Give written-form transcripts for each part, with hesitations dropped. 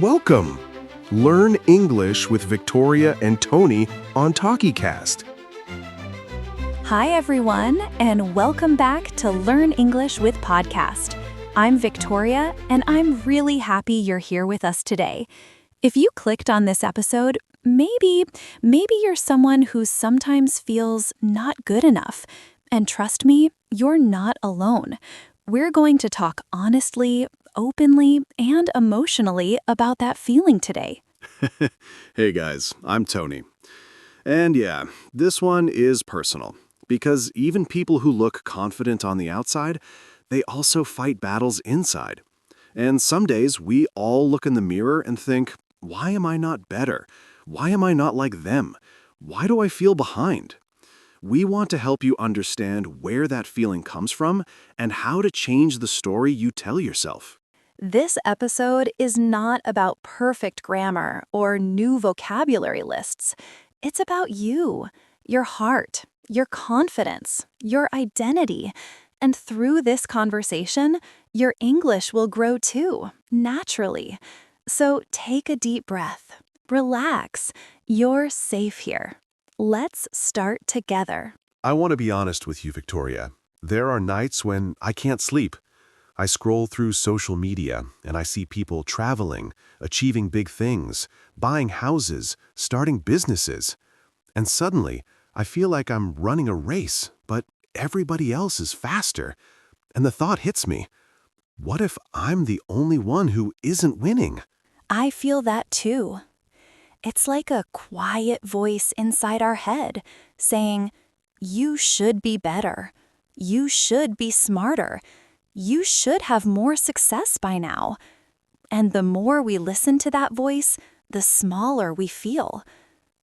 Welcome! Learn English with Victoria and Tony on Talkicast. Hi, everyone, and welcome back to Learn English with Podcast. I'm Victoria, and I'm really happy you're here with us today. If you clicked on this episode, maybe you're someone who sometimes feels not good enough. And trust me, you're not alone. We're going to talk honestly, openly, and emotionally about that feeling today. Hey guys, I'm Tony. And yeah, this one is personal, because even people who look confident on the outside, they also fight battles inside. And some days we all look in the mirror and think, why am I not better? Why am I not like them? Why do I feel behind? We want to help you understand where that feeling comes from and how to change the story you tell yourself. This episode is not about perfect grammar or new vocabulary lists. It's about you, your heart, your confidence, your identity. And through this conversation, your English will grow too, naturally. So take a deep breath. Relax. You're safe here. Let's start together. I want to be honest with you, Victoria. There are nights when I can't sleep. I scroll through social media and I see people traveling, achieving big things, buying houses, starting businesses. And suddenly, I feel like I'm running a race, but everybody else is faster. And the thought hits me, what if I'm the only one who isn't winning? I feel that too. It's like a quiet voice inside our head saying, you should be better. You should be smarter. You should have more success by now. And the more we listen to that voice, the smaller we feel.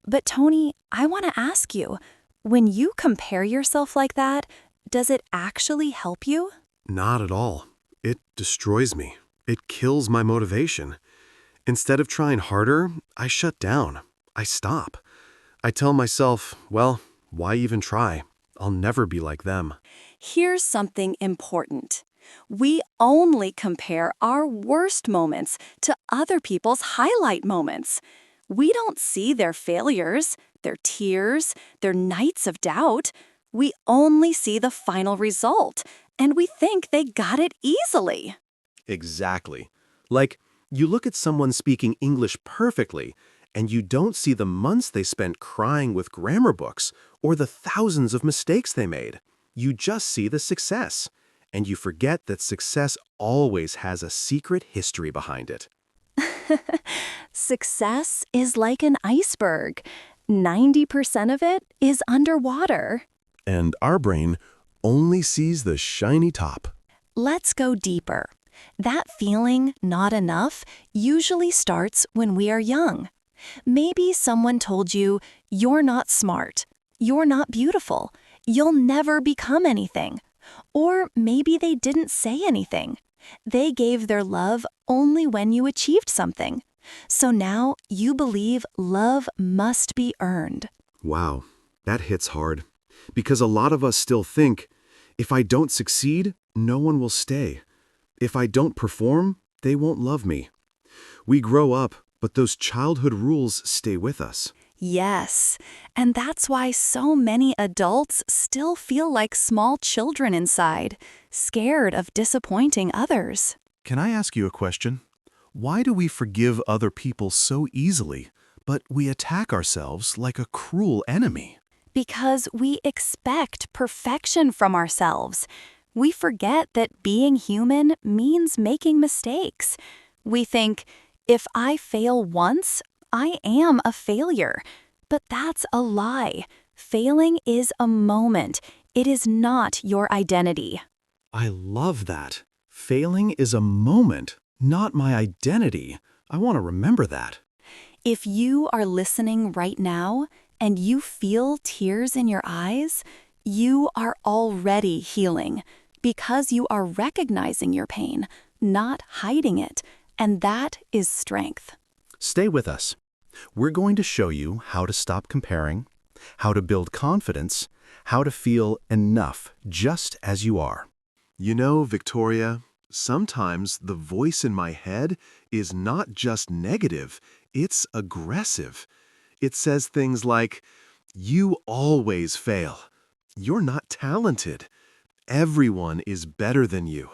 But Tony, I want to ask you, when you compare yourself like that, does it actually help you? Not at all. It destroys me. It kills my motivation. Instead of trying harder, I shut down. I stop. I tell myself, well, why even try? I'll never be like them. Here's something important. We only compare our worst moments to other people's highlight moments. We don't see their failures, their tears, their nights of doubt. We only see the final result, and we think they got it easily. Exactly. Like, you look at someone speaking English perfectly, and you don't see the months they spent crying with grammar books or the thousands of mistakes they made. You just see the success, and you forget that success always has a secret history behind it. Success is like an iceberg. 90% of it is underwater. And our brain only sees the shiny top. Let's go deeper. That feeling, not enough, usually starts when we are young. Maybe someone told you, you're not smart, you're not beautiful, you'll never become anything. Or maybe they didn't say anything. They gave their love only when you achieved something. So now you believe love must be earned. Wow, that hits hard. Because a lot of us still think, if I don't succeed, no one will stay. If I don't perform, they won't love me. We grow up, but those childhood rules stay with us. Yes, and that's why so many adults still feel like small children inside, scared of disappointing others. Can I ask you a question? Why do we forgive other people so easily, but we attack ourselves like a cruel enemy? Because we expect perfection from ourselves. We forget that being human means making mistakes. We think, if I fail once, I am a failure. But that's a lie. Failing is a moment. It is not your identity. I love that. Failing is a moment, not my identity. I want to remember that. If you are listening right now and you feel tears in your eyes, you are already healing because you are recognizing your pain, not hiding it, and that is strength. Stay with us. We're going to show you how to stop comparing, how to build confidence, how to feel enough just as you are. You know, Victoria, sometimes the voice in my head is not just negative, it's aggressive. It says things like, "You always fail. You're not talented. Everyone is better than you."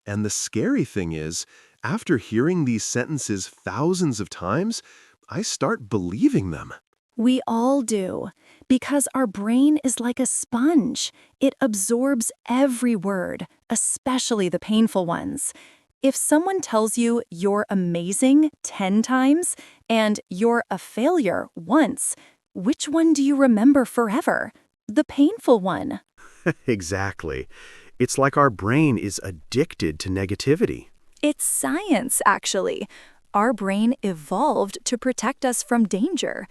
And the scary thing is, after hearing these sentences thousands of times, I start believing them. We all do, because our brain is like a sponge. It absorbs every word, especially the painful ones. If someone tells you you're amazing 10 times and you're a failure once, which one do you remember forever? The painful one. Exactly. It's like our brain is addicted to negativity. It's science, actually. Our brain evolved to protect us from danger.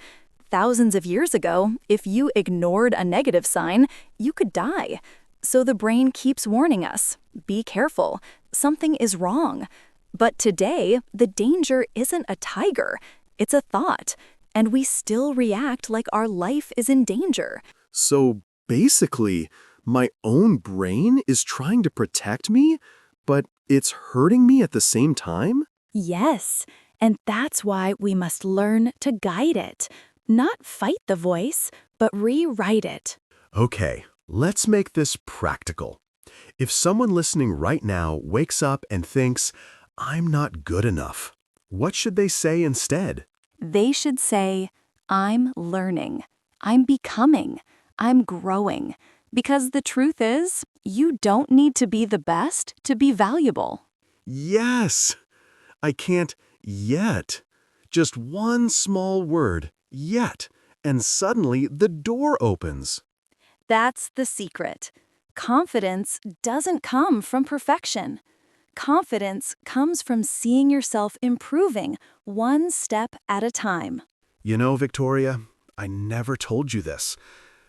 Thousands of years ago, if you ignored a negative sign, you could die. So the brain keeps warning us, be careful, something is wrong. But today, the danger isn't a tiger, it's a thought, and we still react like our life is in danger. So basically, my own brain is trying to protect me, but it's hurting me at the same time? Yes, and that's why we must learn to guide it. Not fight the voice, but rewrite it. Okay, let's make this practical. If someone listening right now wakes up and thinks, "I'm not good enough," what should they say instead? They should say, I'm learning, I'm becoming, I'm growing. Because the truth is, you don't need to be the best to be valuable. Yes! I can't yet. Just one small word, yet, and suddenly the door opens. That's the secret. Confidence doesn't come from perfection. Confidence comes from seeing yourself improving one step at a time. You know, Victoria, I never told you this.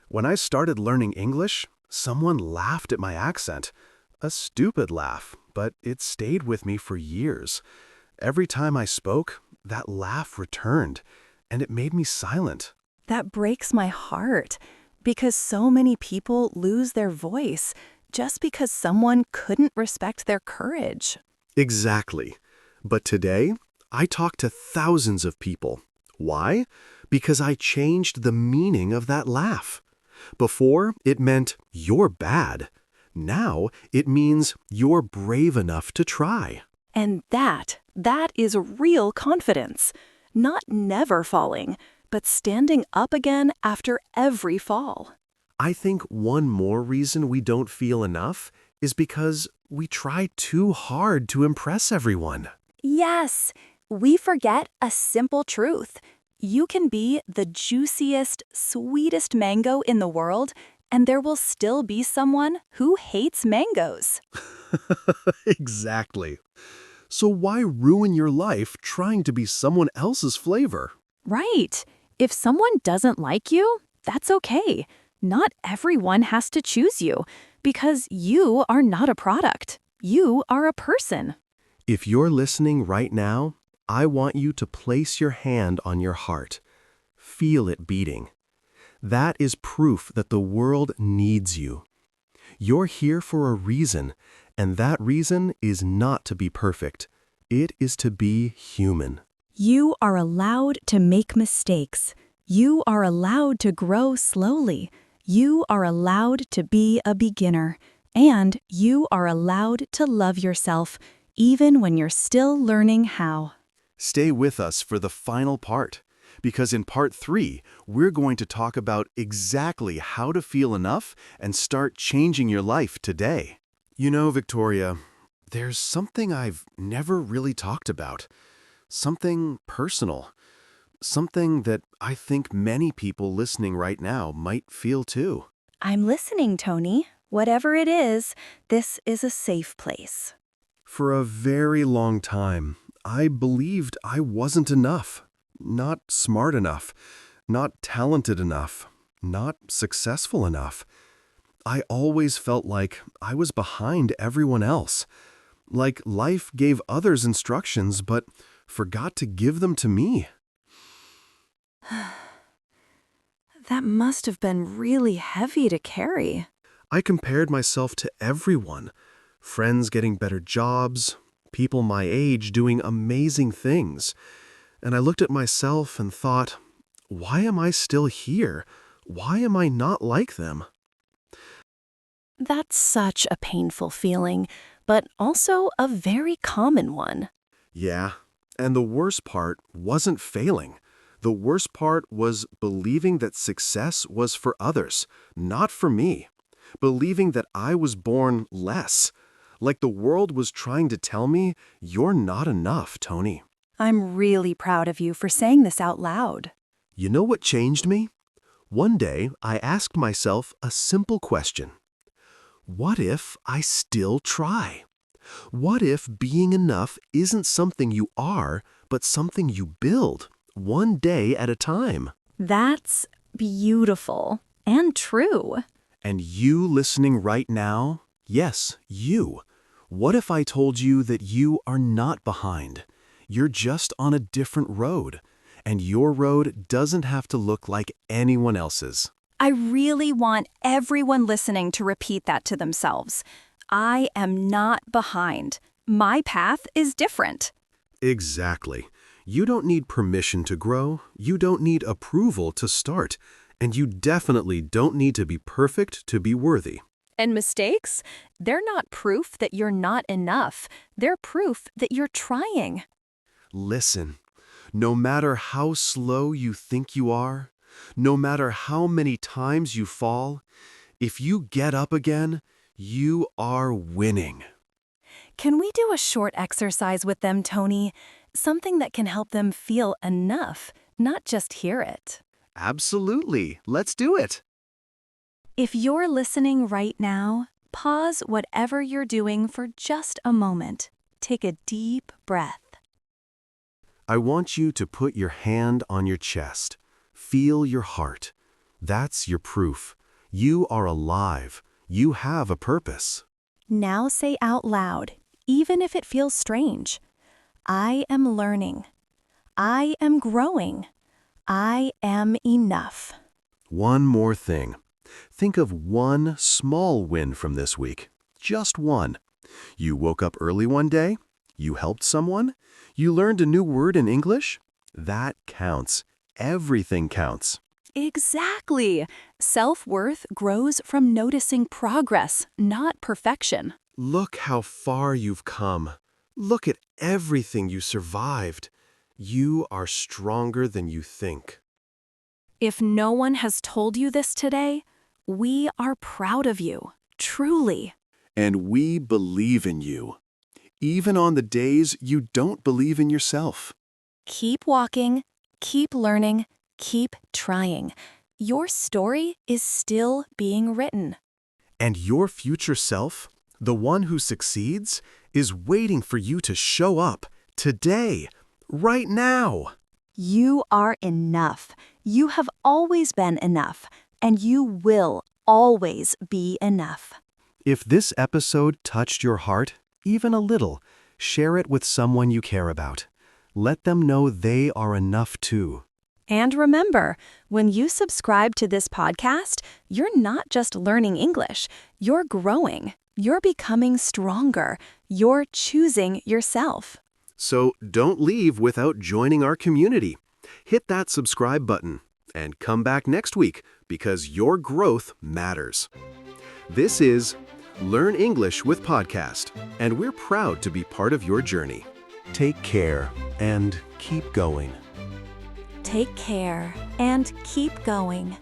When I started learning English, someone laughed at my accent. A stupid laugh, but it stayed with me for years. Every time I spoke, that laugh returned, and it made me silent. That breaks my heart because so many people lose their voice just because someone couldn't respect their courage. Exactly. But today, I talk to thousands of people. Why? Because I changed the meaning of that laugh. Before, it meant, "You're bad." Now, it means, "You're brave enough to try." And that is real confidence. Not never falling, but standing up again after every fall. I think one more reason we don't feel enough is because we try too hard to impress everyone. Yes, we forget a simple truth. You can be the juiciest, sweetest mango in the world, and there will still be someone who hates mangoes. Exactly. So why ruin your life trying to be someone else's flavor? Right. If someone doesn't like you, that's okay. Not everyone has to choose you, because you are not a product. You are a person. If you're listening right now, I want you to place your hand on your heart. Feel it beating. That is proof that the world needs you. You're here for a reason, and that reason is not to be perfect. It is to be human. You are allowed to make mistakes. You are allowed to grow slowly. You are allowed to be a beginner. And you are allowed to love yourself, even when you're still learning how. Stay with us for the final part, because in part 3, we're going to talk about exactly how to feel enough and start changing your life today. You know, Victoria, there's something I've never really talked about. Something personal. Something that I think many people listening right now might feel too. I'm listening, Tony. Whatever it is, this is a safe place. For a very long time, I believed I wasn't enough. Not smart enough. Not talented enough. Not successful enough. I always felt like I was behind everyone else. Like life gave others instructions, but forgot to give them to me. That must have been really heavy to carry. I compared myself to everyone. Friends getting better jobs, people my age doing amazing things. And I looked at myself and thought, why am I still here? Why am I not like them? That's such a painful feeling, but also a very common one. Yeah, and the worst part wasn't failing. The worst part was believing that success was for others, not for me. Believing that I was born less. Like the world was trying to tell me, you're not enough, Tony. I'm really proud of you for saying this out loud. You know what changed me? One day, I asked myself a simple question. What if I still try? What if being enough isn't something you are, but something you build, one day at a time? That's beautiful and true. And you listening right now, yes, you. What if I told you that you are not behind? You're just on a different road, and your road doesn't have to look like anyone else's. I really want everyone listening to repeat that to themselves. I am not behind. My path is different. Exactly. You don't need permission to grow, you don't need approval to start, and you definitely don't need to be perfect to be worthy. And mistakes? They're not proof that you're not enough. They're proof that you're trying. Listen, no matter how slow you think you are, no matter how many times you fall, if you get up again, you are winning. Can we do a short exercise with them, Tony? Something that can help them feel enough, not just hear it. Absolutely. Let's do it. If you're listening right now, pause whatever you're doing for just a moment. Take a deep breath. I want you to put your hand on your chest. Feel your heart. That's your proof. You are alive. You have a purpose. Now say out loud, even if it feels strange. I am learning. I am growing. I am enough. One more thing. Think of one small win from this week. Just one. You woke up early one day. You helped someone. You learned a new word in English. That counts. Everything counts. Exactly. Self-worth grows from noticing progress, not perfection. Look how far you've come. Look at everything you survived. You are stronger than you think. If no one has told you this today, we are proud of you, truly. And we believe in you, even on the days you don't believe in yourself. Keep walking, keep learning, keep trying. Your story is still being written. And your future self, the one who succeeds, is waiting for you to show up today, right now. You are enough. You have always been enough, and you will always be enough. If this episode touched your heart, even a little, share it with someone you care about. Let them know they are enough too. And remember, when you subscribe to this podcast, you're not just learning English, you're growing, you're becoming stronger, you're choosing yourself. So don't leave without joining our community. Hit that subscribe button and come back next week because your growth matters. This is Learn English with Podcast, and we're proud to be part of your journey. Take care and keep going. Take care and keep going.